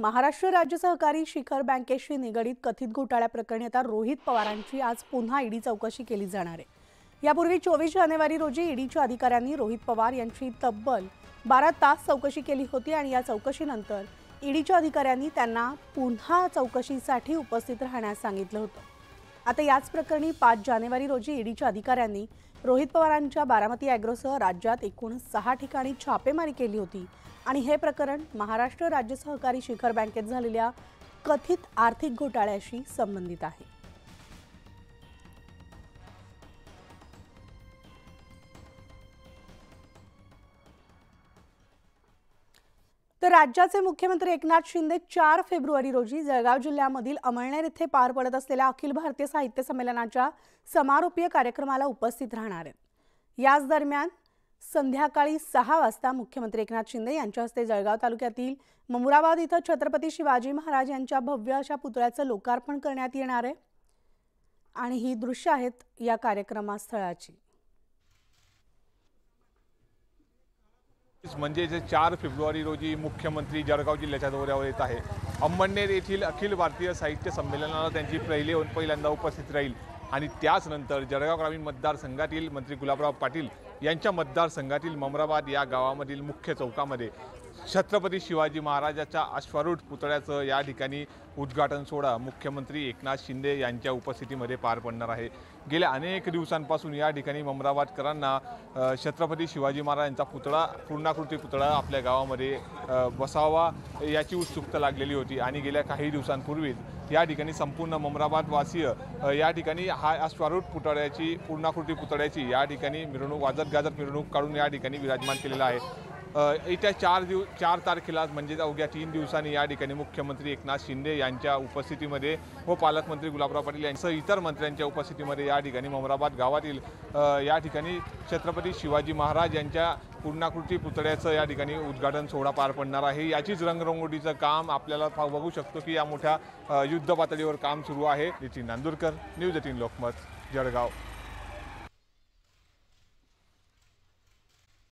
महाराष्ट्र राज्य सहकारी शिखर बँकेशी निगडीत कथित घोटाळ्याप्रकरणी आता रोहित पवारांची आज पुन्हा ईडी चौकशी केली जाणार आहे। यापूर्वी 24 जानेवारी रोजी ईडीच्या अधिकाऱ्यांनी रोहित पवार यांची तब्बल 12 तास चौकशी केली होती आणि या चौकशीनंतर ईडीच्या अधिकाऱ्यांनी त्यांना पुन्हा चौकशीसाठी उपस्थित राहण्यास सांगितलं होतं। आता याच प्रकरणी 5 जानेवारी रोजी ईडीच्या अधिकाऱ्यांनी रोहित पवारांच्या बारामती ॲग्रोसह राज्यात एकूण 6 ठिकाणी छापेमारी केली होती आणि हे प्रकरण महाराष्ट्र राज्य सहकारी शिखर बँकेत झालेल्या कथित आर्थिक घोटाळ्याशी संबंधित आहे। तर राज्याचे मुख्यमंत्री एकनाथ शिंदे 4 फेब्रुवारी रोजी जळगाव जिल्ह्यामधील अमळनेर येथे पार पडत असलेल्या अखिल भारतीय साहित्य संमेलनाच्या समारोपीय कार्यक्रमाला उपस्थित राहणार आहेत। याच दरम्यान संध्याकाळी 6 वाजता मुख्यमंत्री एकनाथ शिंदे यांच्या हस्ते जळगाव तालुक्यातील ममुराबाद इथं छत्रपती शिवाजी महाराज यांच्या भव्य अशा पुतळ्याचं लोकार्पण करण्यात येणार आहे आणि ही दृश्य आहेत या कार्यक्रमस्थळाची। म्हणजे 4 फेब्रुवारी रोजी मुख्यमंत्री जळगाव जिल्ह्याच्या दौऱ्यावर येत आहे। अमळनेर येथील अखिल भारतीय साहित्य संमेलनाला त्यांची पहिल्यांदा उपस्थित राहील आणि त्याच नंतर जळगाव ग्रामीण मतदारसंघातील मंत्री गुलाबराव पाटील यांच्या मतदारसंघातील ममराबाद या गावामधील मुख्य चौकामध्ये छत्रपती शिवाजी महाराजाच्या अश्वारूढ पुतळ्याचं या ठिकाणी उद्घाटन सोहळा मुख्यमंत्री एकनाथ शिंदे यांच्या उपस्थितीमध्ये पार पडणार आहे। गेल्या अनेक दिवसांपासून या ठिकाणी ममराबादकरांना छत्रपती शिवाजी महाराजांचा पुतळा पूर्णाकृती पुतळा आपल्या गावामध्ये बसावा याची उत्सुकता लागलेली होती आणि गेल्या काही दिवसांपूर्वीच या ठिकाणी संपूर्ण ममराबादवासीय या ठिकाणी हा अश्वारूढ पुतळ्याची पूर्णाकृती पुतळ्याची या ठिकाणी मिरवणूक वाजत गाजत मिरवणूक काढून या ठिकाणी विराजमान केलेला आहे। येत्या 4 तारखेला म्हणजे अवघ्या 3 दिवसांनी या ठिकाणी मुख्यमंत्री एकनाथ शिंदे यांच्या उपस्थितीमध्ये व पालकमंत्री गुलाबराव पाटील यांसह इतर मंत्र्यांच्या उपस्थितीमध्ये या ठिकाणी ममराबाद गावातील या ठिकाणी छत्रपती शिवाजी महाराज यांच्या पूर्णाकृती पुतळ्याचं या ठिकाणी उद्घाटन सोहळा पार पडणार आहे। याचीच रंगरंगोटीचं काम आपल्याला बघू शकतो की या मोठ्या युद्ध पातळीवर काम सुरू आहे। नितीन नांदुरकर, न्यूज 18 लोकमत, जळगाव।